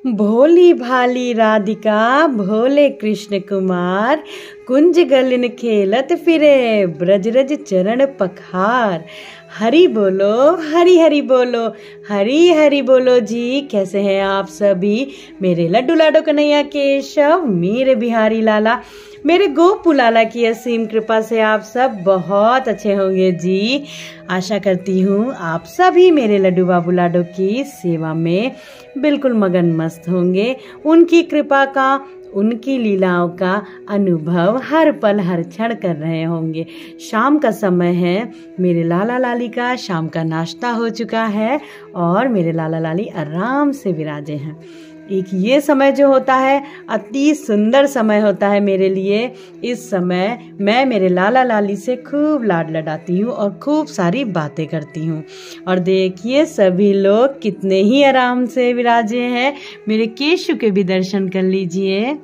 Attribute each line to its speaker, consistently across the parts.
Speaker 1: भोली भाली राधिका भोले कृष्ण कुमार कुंज गलिन खेलत फिरे ब्रजरज चरण पखार। हरि बोलो हरि हरि बोलो हरि हरि बोलो जी। कैसे हैं आप सभी मेरे लड्डू लाडो कन्हैया केशव मेरे बिहारी लाला मेरे गोपू लाला की असीम कृपा से आप सब बहुत अच्छे होंगे जी। आशा करती हूँ आप सभी मेरे लड्डू बाबू लाडो की सेवा में बिल्कुल मगन मस्त होंगे। उनकी कृपा का उनकी लीलाओं का अनुभव हर पल हर क्षण कर रहे होंगे। शाम का समय है, मेरे लाला लाली का शाम का नाश्ता हो चुका है और मेरे लाला लाली आराम से विराजे हैं। एक ये समय जो होता है अति सुंदर समय होता है मेरे लिए। इस समय मैं मेरे लाला लाली से खूब लाड लडाती हूँ और खूब सारी बातें करती हूँ। और देखिए सभी लोग कितने ही आराम से विराजे हैं। मेरे केशु के भी दर्शन कर लीजिए।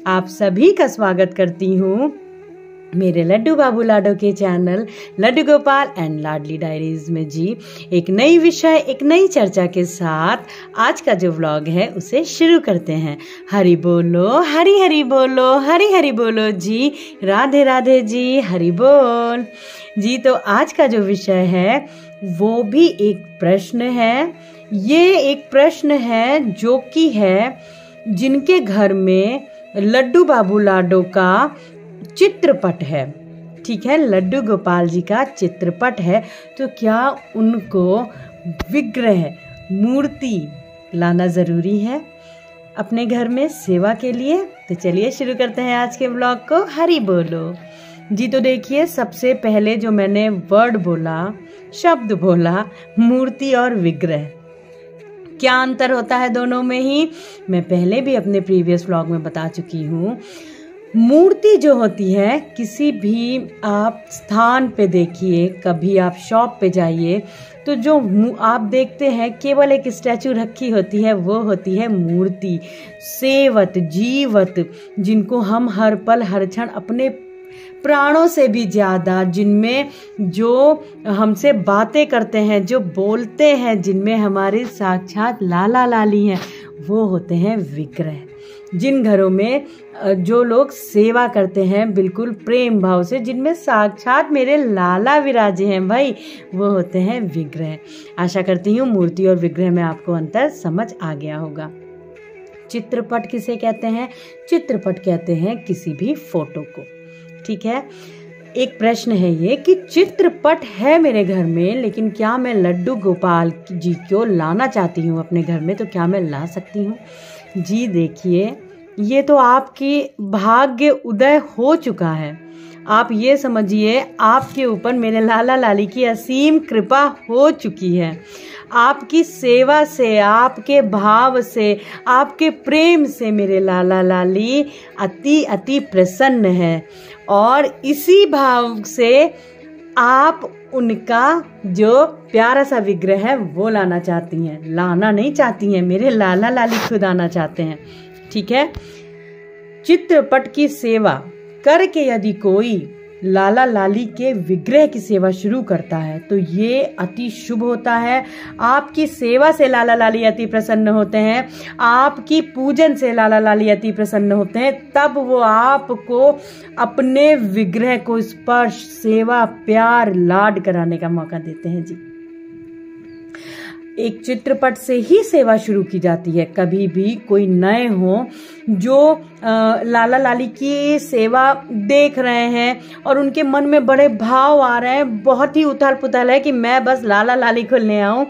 Speaker 1: आप सभी का स्वागत करती हूँ मेरे लड्डू बाबू लाडो के channel Laddu Gopal and Ladli diaries में जी। एक नई विषय एक नई चर्चा के साथ आज का जो व्लॉग है उसे शुरू करते हैं। हरि बोलो हरि हरि बोलो हरि हरि बोलो जी। राधे राधे जी। हरि बोल जी। तो आज का जो विषय है वो भी एक प्रश्न है। ये एक प्रश्न है जो कि है जिनके घर में लड्डू बाबू लाडो का चित्रपट है, ठीक है, लड्डू गोपाल जी का चित्रपट है, तो क्या उनको विग्रह मूर्ति लाना जरूरी है अपने घर में सेवा के लिए? तो चलिए शुरू करते हैं आज के ब्लॉग को। हरि बोलो जी। तो देखिए सबसे पहले जो मैंने वर्ड बोला, शब्द बोला, मूर्ति और विग्रह, क्या अंतर होता है दोनों में ही मैं पहले भी अपने प्रीवियस व्लॉग में बता चुकी हूँ। मूर्ति जो होती है किसी भी आप स्थान पे देखिए, कभी आप शॉप पे जाइए तो जो आप देखते हैं केवल एक स्टैचू रखी होती है वो होती है मूर्ति। सेवत जीवत, जिनको हम हर पल हर क्षण अपने प्राणों से भी ज्यादा, जिनमें जो हमसे बातें करते हैं, जो बोलते हैं, जिनमें हमारे साक्षात लाला लाली हैं, वो होते हैं विग्रह। जिन घरों में जो लोग सेवा करते हैं बिल्कुल प्रेम भाव से, जिनमें साक्षात मेरे लाला विराजे हैं भाई, वो होते हैं विग्रह। आशा करती हूँ मूर्ति और विग्रह में आपको अंतर समझ आ गया होगा। चित्रपट किसे कहते हैं? चित्रपट कहते हैं किसी भी फोटो को, ठीक है। एक प्रश्न है ये कि चित्रपट है मेरे घर में, लेकिन क्या मैं लड्डू गोपाल जी को लाना चाहती हूँ अपने घर में, तो क्या मैं ला सकती हूँ? जी देखिए, ये तो आपकी भाग्य उदय हो चुका है। आप ये समझिए आपके ऊपर मेरे लाला लाली की असीम कृपा हो चुकी है। आपकी सेवा से, आपके भाव से, आपके प्रेम से मेरे लाला लाली अति अति प्रसन्न है और इसी भाव से आप उनका जो प्यारा सा विग्रह है वो लाना चाहती हैं। लाना नहीं चाहती हैं, मेरे लाला लाली खुद आना चाहते हैं, ठीक है। चित्रपट की सेवा करके यदि कोई लाला लाली के विग्रह की सेवा शुरू करता है तो ये अति शुभ होता है। आपकी सेवा से लाला लाली अति प्रसन्न होते हैं, आपकी पूजन से लाला लाली अति प्रसन्न होते हैं। तब वो आपको अपने विग्रह को स्पर्श, सेवा, प्यार, लाड कराने का मौका देते हैं जी। एक चित्रपट से ही सेवा शुरू की जाती है। कभी भी कोई नए हो जो लाला लाली की सेवा देख रहे हैं और उनके मन में बड़े भाव आ रहे हैं, बहुत ही उथल पुथल है कि मैं बस लाला लाली को ले आऊं,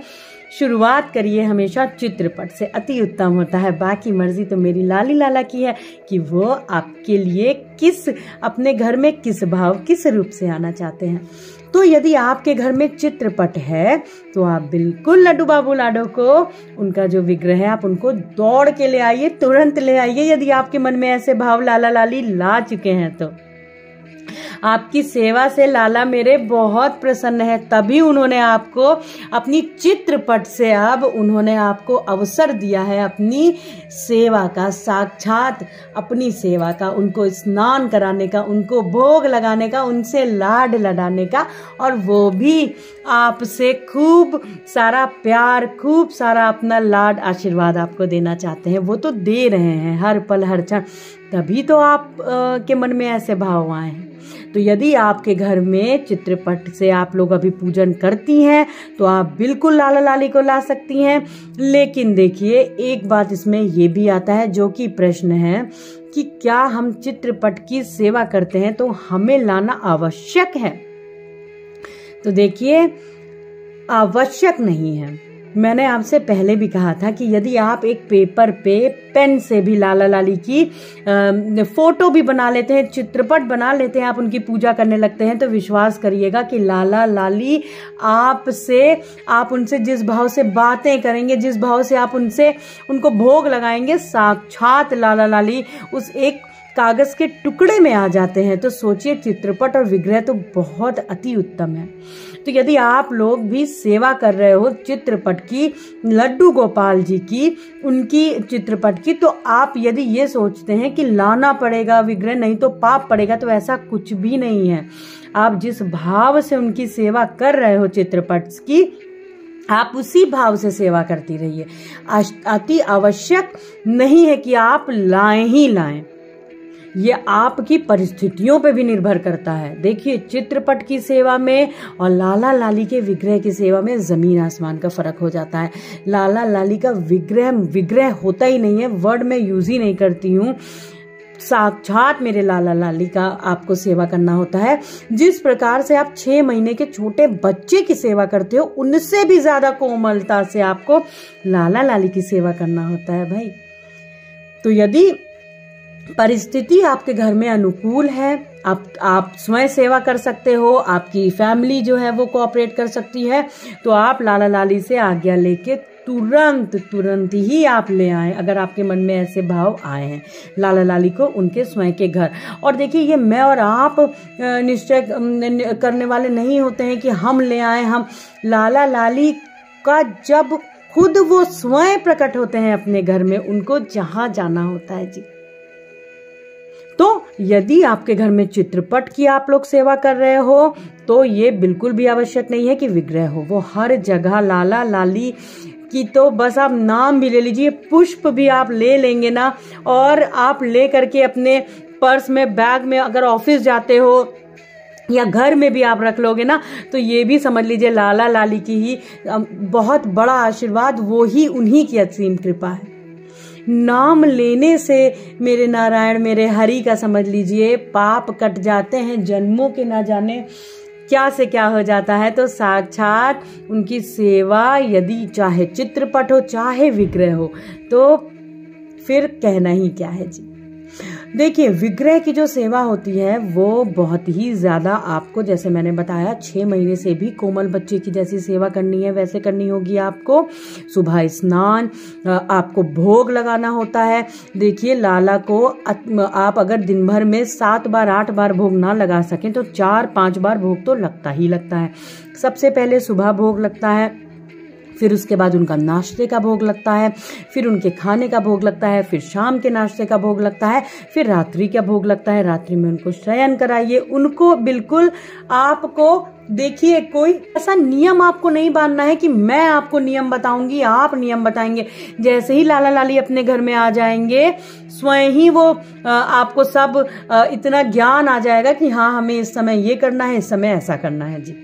Speaker 1: शुरुआत करिए हमेशा चित्रपट से, अति उत्तम होता है। बाकी मर्जी तो मेरी लाली लाला की है कि वो आपके लिए किस, अपने घर में किस भाव, किस रूप से आना चाहते हैं। तो यदि आपके घर में चित्रपट है तो आप बिल्कुल लड्डू बाबू लाडो को, उनका जो विग्रह है, आप उनको दौड़ के ले आइए, तुरंत ले आइए। यदि आपके मन में ऐसे भाव लाला लाली ला चुके हैं तो आपकी सेवा से लाला मेरे बहुत प्रसन्न है, तभी उन्होंने आपको अपनी चित्रपट से अब उन्होंने आपको अवसर दिया है अपनी सेवा का, साक्षात अपनी सेवा का, उनको स्नान कराने का, उनको भोग लगाने का, उनसे लाड लडाने का, और वो भी आपसे खूब सारा प्यार, खूब सारा अपना लाड आशीर्वाद आपको देना चाहते हैं। वो तो दे रहे हैं हर पल हर क्षण, तभी तो आप के मन में ऐसे भाव आए हैं। तो यदि आपके घर में चित्रपट से आप लोग अभी पूजन करती हैं तो आप बिल्कुल लाला लाली को ला सकती हैं। लेकिन देखिए, एक बात इसमें ये भी आता है जो कि प्रश्न है कि क्या हम चित्रपट की सेवा करते हैं तो हमें लाना आवश्यक है? तो देखिए, आवश्यक नहीं है। मैंने आपसे पहले भी कहा था कि यदि आप एक पेपर पे पेन से भी लाला लाली की फोटो भी बना लेते हैं, चित्रपट बना लेते हैं, आप उनकी पूजा करने लगते हैं, तो विश्वास करिएगा कि लाला लाली आप उनसे जिस भाव से बातें करेंगे, जिस भाव से आप उनको भोग लगाएंगे, साक्षात लाला लाली उस एक कागज के टुकड़े में आ जाते हैं। तो सोचिए, चित्रपट और विग्रह तो बहुत अति उत्तम है। तो यदि आप लोग भी सेवा कर रहे हो चित्रपट की, लड्डू गोपाल जी की, उनकी चित्रपट की, तो आप यदि ये सोचते हैं कि लाना पड़ेगा विग्रह, नहीं तो पाप पड़ेगा, तो ऐसा कुछ भी नहीं है। आप जिस भाव से उनकी सेवा कर रहे हो चित्रपट की, आप उसी भाव से सेवा करती रहिए। अति आवश्यक नहीं है कि आप लाएं ही लाएं, ये आपकी परिस्थितियों पे भी निर्भर करता है। देखिए, चित्रपट की सेवा में और लाला लाली के विग्रह की सेवा में जमीन आसमान का फर्क हो जाता है। लाला लाली का विग्रह होता ही नहीं है, वर्ड में यूज ही नहीं करती हूँ। साक्षात मेरे लाला लाली का आपको सेवा करना होता है। जिस प्रकार से आप 6 महीने के छोटे बच्चे की सेवा करते हो, उनसे भी ज्यादा कोमलता से आपको लाला लाली की सेवा करना होता है भाई। तो यदि परिस्थिति आपके घर में अनुकूल है, आप स्वयं सेवा कर सकते हो, आपकी फैमिली जो है वो कोऑपरेट कर सकती है, तो आप लाला लाली से आज्ञा लेके तुरंत ही आप ले आए, अगर आपके मन में ऐसे भाव आए हैं लाला लाली को उनके स्वयं के घर। और देखिए, ये मैं और आप निश्चय करने वाले नहीं होते हैं कि हम ले आए। हम लाला लाली का जब खुद वो स्वयं प्रकट होते हैं अपने घर में, उनको जहां जाना होता है जी। तो यदि आपके घर में चित्रपट की आप लोग सेवा कर रहे हो, तो ये बिल्कुल भी आवश्यक नहीं है कि विग्रह हो। वो हर जगह लाला लाली की, तो बस आप नाम भी ले लीजिए, पुष्प भी आप ले लेंगे ना, और आप ले करके अपने पर्स में, बैग में, अगर ऑफिस जाते हो या घर में भी आप रख लोगे ना, तो ये भी समझ लीजिए लाला लाली की ही बहुत बड़ा आशीर्वाद, वो ही उन्हीं की असीम कृपा है। नाम लेने से मेरे नारायण, मेरे हरि का समझ लीजिए पाप कट जाते हैं, जन्मों के ना जाने क्या से क्या हो जाता है। तो साक्षात उनकी सेवा, यदि चाहे चित्रपट हो चाहे विग्रह हो, तो फिर कहना ही क्या है जी। देखिए, विग्रह की जो सेवा होती है वो बहुत ही ज्यादा, आपको जैसे मैंने बताया 6 महीने से भी कोमल बच्चे की जैसी सेवा करनी है वैसे करनी होगी आपको। सुबह स्नान, आपको भोग लगाना होता है। देखिए, लाला को आप अगर दिन भर में 7 बार 8 बार भोग ना लगा सकें तो 4-5 बार भोग तो लगता ही लगता है। सबसे पहले सुबह भोग लगता है, फिर उसके बाद उनका नाश्ते का भोग लगता है, फिर उनके खाने का भोग लगता है, फिर शाम के नाश्ते का भोग लगता है, फिर रात्रि का भोग लगता है। रात्रि में उनको शयन कराइए। उनको बिल्कुल आपको, देखिए, कोई ऐसा नियम आपको नहीं बांधना है कि मैं आपको नियम बताऊंगी, आप नियम बताएंगे। जैसे ही लाला लाली अपने घर में आ जाएंगे, स्वयं ही वो आपको सब इतना ज्ञान आ जाएगा कि हाँ, हमें इस समय ये करना है, इस समय ऐसा करना है जी।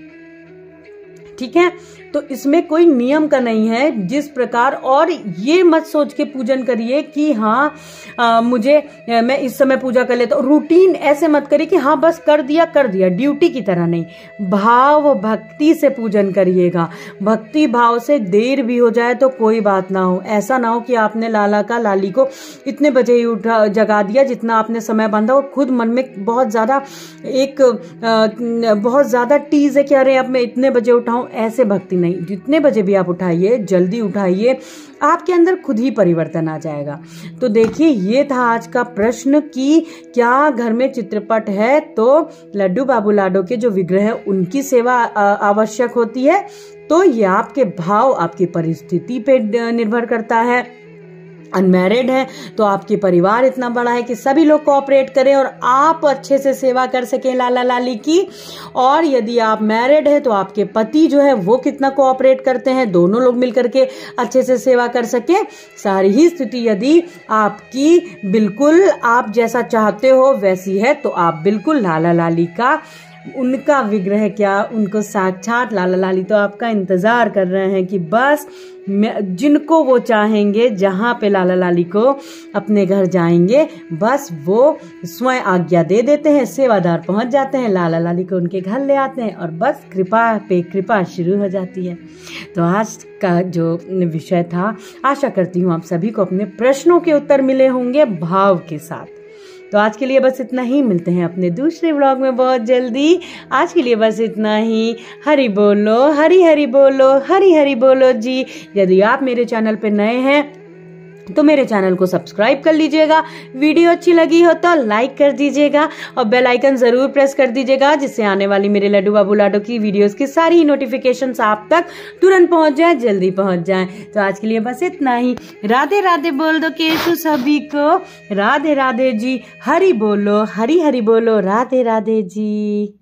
Speaker 1: ठीक है, तो इसमें कोई नियम का नहीं है जिस प्रकार। और ये मत सोच के पूजन करिए कि हाँ मैं इस समय पूजा कर लेता हूँ, रूटीन ऐसे मत करिए कि हाँ बस कर दिया, ड्यूटी की तरह नहीं। भाव भक्ति से पूजन करिएगा। भक्ति भाव से देर भी हो जाए तो कोई बात ना हो। ऐसा ना हो कि आपने लाली को इतने बजे ही जगा दिया जितना आपने समय बांधा, और खुद मन में बहुत ज्यादा टीज है कि अरे अब मैं इतने बजे उठाऊं। ऐसे भक्ति नहीं, जितने बजे भी आप उठाइए, जल्दी उठाइए, आपके अंदर खुद ही परिवर्तन आ जाएगा। तो देखिए, ये था आज का प्रश्न कि क्या घर में चित्रपट है तो लड्डू बाबू लाडो के जो विग्रह है उनकी सेवा आवश्यक होती है। तो ये आपके भाव, आपकी परिस्थिति पे निर्भर करता है। अनमैरिड है तो आपके परिवार इतना बड़ा है कि सभी लोग कोऑपरेट करें और आप अच्छे से सेवा कर सकें लाला लाली की। और यदि आप मैरिड है तो आपके पति जो है वो कितना कोऑपरेट करते हैं, दोनों लोग मिलकर के अच्छे से सेवा कर सकें। सारी ही स्थिति यदि आपकी बिल्कुल आप जैसा चाहते हो वैसी है तो आप बिल्कुल लाला लाली का, उनका विग्रह क्या, उनको साक्षात लाला लाली तो आपका इंतजार कर रहे हैं कि बस जिनको वो चाहेंगे, जहां पे लाला लाली को अपने घर जाएंगे, बस वो स्वयं आज्ञा दे देते हैं, सेवादार पहुंच जाते हैं, लाला लाली को उनके घर ले आते हैं और बस कृपा पे कृपा शुरू हो जाती है। तो आज का जो विषय था, आशा करती हूँ आप सभी को अपने प्रश्नों के उत्तर मिले होंगे भाव के साथ। तो आज के लिए बस इतना ही, मिलते हैं अपने दूसरे व्लॉग में बहुत जल्दी। आज के लिए बस इतना ही। हरि बोलो, हरि हरि बोलो, हरि हरि बोलो जी। यदि आप मेरे चैनल पे नए हैं तो मेरे चैनल को सब्सक्राइब कर लीजिएगा, वीडियो अच्छी लगी हो तो लाइक कर दीजिएगा और बेल आइकन जरूर प्रेस कर दीजिएगा, जिससे आने वाली मेरे लड्डू बाबू लाडो की वीडियोस की सारी नोटिफिकेशंस आप तक तुरंत पहुंच जाए, जल्दी पहुंच जाए। तो आज के लिए बस इतना ही। राधे राधे बोल दो केशु सभी को, राधे राधे जी। हरि बोलो, हरि हरि बोलो, राधे राधे जी।